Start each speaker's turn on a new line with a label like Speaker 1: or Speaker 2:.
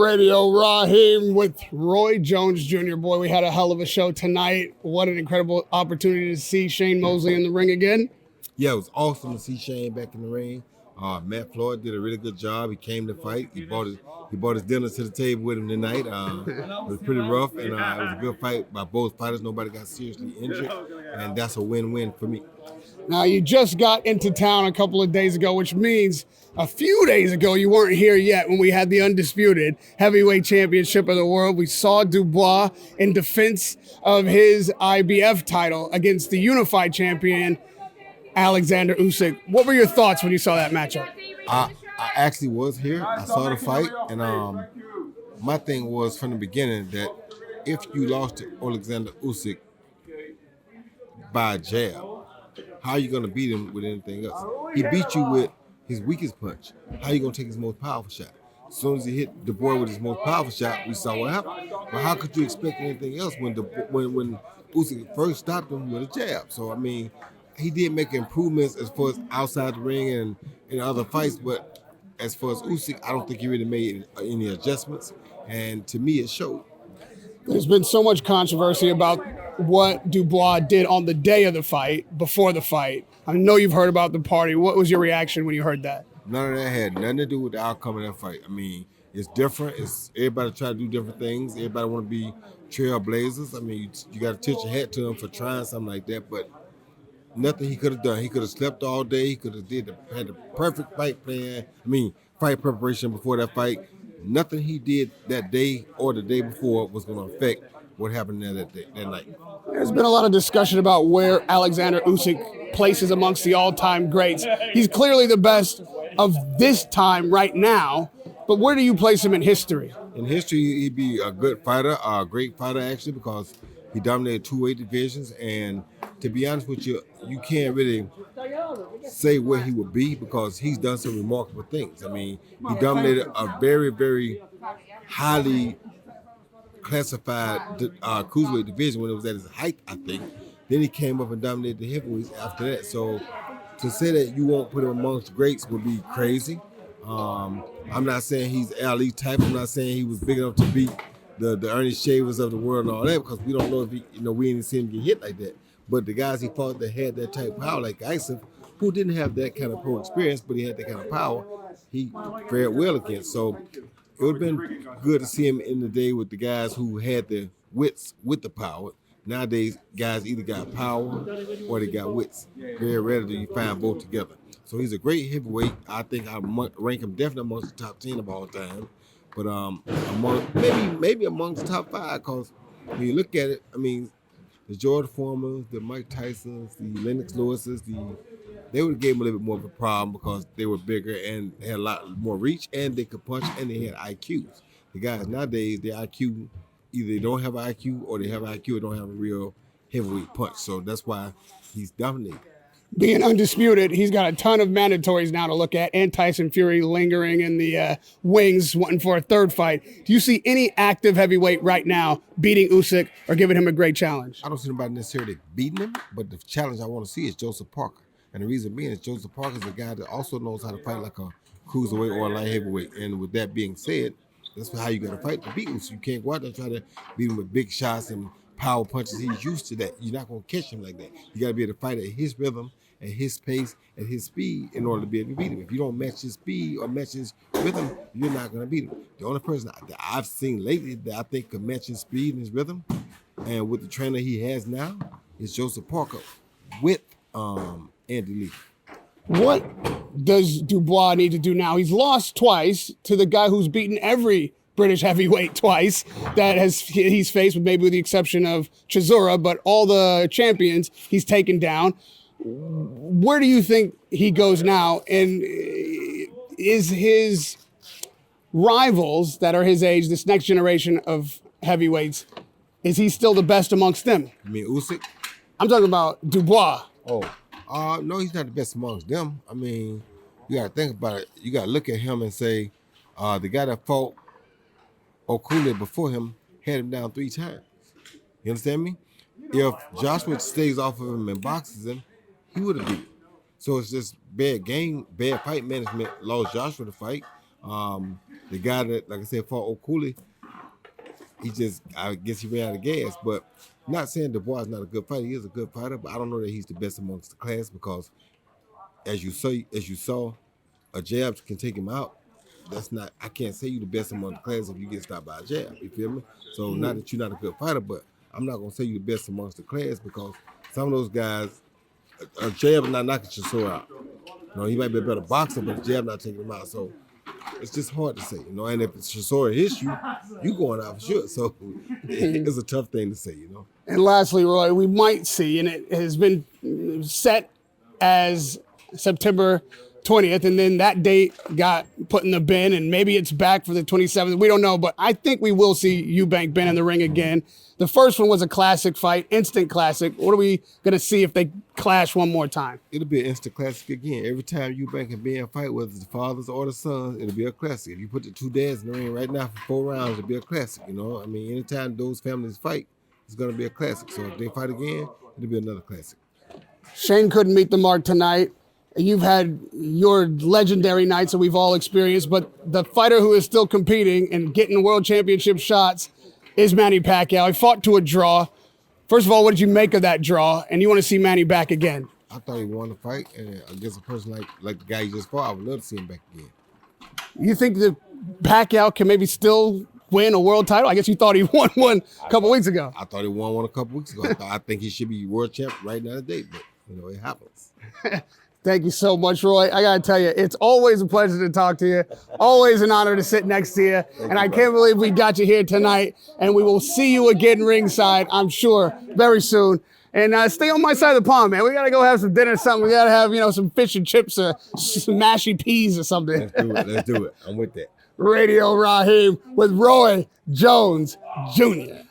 Speaker 1: Radio. Raheem with Roy Jones Jr. Boy, we had a hell of a show tonight. What an incredible opportunity to see Shane Mosley in the ring again.
Speaker 2: Yeah, it was awesome to see Shane back in the ring. Matt Floyd did a really good job. He came to fight. He brought his dinner to the table with him tonight. It was pretty rough, and it was a good fight by both fighters. Nobody got seriously injured, and that's a win-win for me.
Speaker 1: Now, you just got into town a couple of days ago, which means a few days ago you weren't here yet when we had the undisputed heavyweight championship of the world. We saw Dubois in defense of his IBF title against the unified champion, Alexander Usyk. What were your thoughts when you saw that matchup?
Speaker 2: I actually was here. I saw the fight, and my thing was from the beginning that if you lost to Alexander Usyk by a jab, how are you going to beat him with anything else? He beat you with his weakest punch. How are you going to take his most powerful shot? As soon as he hit Dubois with his most powerful shot, we saw what happened. But how could you expect anything else when Usyk first stopped him with a jab? So, I mean, he did make improvements as far as outside the ring and in other fights, but as far as Usyk, I don't think he really made any adjustments. And to me, it showed.
Speaker 1: There's been so much controversy about what Dubois did on the day of the fight, before the fight. I know you've heard about the party. What was your reaction when you heard that?
Speaker 2: None of that had nothing to do with the outcome of that fight. I mean, it's different. Everybody try to do different things. Everybody want to be trailblazers. I mean, you got to touch your hat to him for trying something like that, but nothing he could have done. He could have slept all day. He could have had the perfect fight plan. Fight preparation before that fight. Nothing he did that day or the day before was going to affect what happened there that night.
Speaker 1: There's been a lot of discussion about where Alexander Usyk places amongst the all-time greats. He's clearly the best of this time right now, but where do you place him in history?
Speaker 2: In history, he'd be a good fighter, a great fighter actually, because he dominated two weight divisions, and to be honest with you, you can't really say where he would be because he's done some remarkable things. I mean, he dominated a very, very highly classified cruiserweight division when it was at his height, I think. Then he came up and dominated the heavyweights after that. So to say that you won't put him amongst greats would be crazy. I'm not saying he's Ali type. I'm not saying he was big enough to beat the Ernest Shavers of the world and all that, because we don't know if we ain't seen him get hit like that. But the guys he fought that had that type of power, like Usyk, who didn't have that kind of pro experience, but he had that kind of power, he fared well against. So it would have been good to see him in the day with the guys who had the wits with the power. Nowadays, guys either got power or they got wits. Very rarely do you find both together. So he's a great heavyweight. I think I rank him definitely amongst the top 10 of all time. But maybe amongst the top 5, because when you look at it, I mean, the George Foremans, the Mike Tysons, the Lennox Lewises, they would have gave him a little bit more of a problem because they were bigger and had a lot more reach, and they could punch, and they had IQs. The guys nowadays, their IQ, either they don't have IQ or they have IQ or don't have a real heavyweight punch. So that's why he's dominating.
Speaker 1: Being undisputed, he's got a ton of mandatories now to look at, and Tyson Fury lingering in the wings, wanting for a third fight. Do you see any active heavyweight right now beating Usyk or giving him a great challenge?
Speaker 2: I don't see anybody necessarily beating him, but the challenge I want to see is Joseph Parker. And the reason being is Joseph Parker is a guy that also knows how to fight like a cruiserweight or a light heavyweight. And with that being said, that's how you got to fight to beat him. So you can't go out there and try to beat him with big shots and power punches. He's used to that. You're not going to catch him like that. You got to be able to fight at his rhythm, at his pace, at his speed in order to be able to beat him. If you don't match his speed or match his rhythm, you're not going to beat him. The only person that I've seen lately that I think could match his speed and his rhythm, and with the trainer he has now, is Joseph Parker with Andy Lee.
Speaker 1: What does Dubois need to do now? He's lost twice to the guy who's beaten every British heavyweight twice that he's faced, with maybe with the exception of Chisora, but all the champions he's taken down. Where do you think he goes now? And is his rivals that are his age, this next generation of heavyweights, is he still the best amongst them?
Speaker 2: You mean Usyk?
Speaker 1: I'm talking about Dubois.
Speaker 2: No, he's not the best amongst them. I mean, you got to think about it. You got to look at him and say, the guy that fought Okule before him had him down 3 times. You understand me? If Joshua stays off of him and boxes him, he would have beat him. So it's just bad fight management lost Joshua the fight. the guy that, like I said, fought O'Cooley, I guess he ran out of gas. But not saying Dubois is not a good fighter. He is a good fighter, but I don't know that he's the best amongst the class because, as you saw, a jab can take him out. I can't say you the best among the class if you get stopped by a jab. You feel me? So not that you're not a good fighter, but I'm not gonna say you the best amongst the class because some of those guys, a jab not knocking Chisora out. He might be a better boxer, but a jab not taking him out. So it's just hard to say, And if Chisora hits you going out for sure. So it's a tough thing to say,
Speaker 1: And lastly, Roy, we might see, and it has been set as September 20th, and then that date got put in the bin, and maybe it's back for the 27th. We don't know, but I think we will see Eubank Ben in the ring again. The first one was a classic fight, instant classic. What are we going to see if they clash one more time?
Speaker 2: It'll be an instant classic again. Every time Eubank and Ben fight, whether it's the fathers or the sons, it'll be a classic. If you put the two dads in the ring right now for 4 rounds, it'll be a classic, anytime those families fight, it's going to be a classic. So if they fight again, it'll be another classic.
Speaker 1: Shane couldn't meet the mark tonight. You've had your legendary nights that we've all experienced, but the fighter who is still competing and getting world championship shots is Manny Pacquiao. He fought to a draw. First of all, what did you make of that draw? And you want to see Manny back again?
Speaker 2: I thought he won the fight, and against a person like the guy he just fought, I would love to see him back again.
Speaker 1: You think that Pacquiao can maybe still win a world title? I guess you thought he won one a couple weeks ago.
Speaker 2: I thought he won one a couple weeks ago. I think he should be world champ right now today, but it happens.
Speaker 1: Thank you so much, Roy. I got to tell you, it's always a pleasure to talk to you. Always an honor to sit next to you. And I can't believe we got you here tonight. And we will see you again ringside, I'm sure, very soon. And stay on my side of the pond, man. We got to go have some dinner or something. We got to have, some fish and chips or some mashy peas or something.
Speaker 2: Let's do it. I'm with that.
Speaker 1: Radio Raheem with Roy Jones Jr.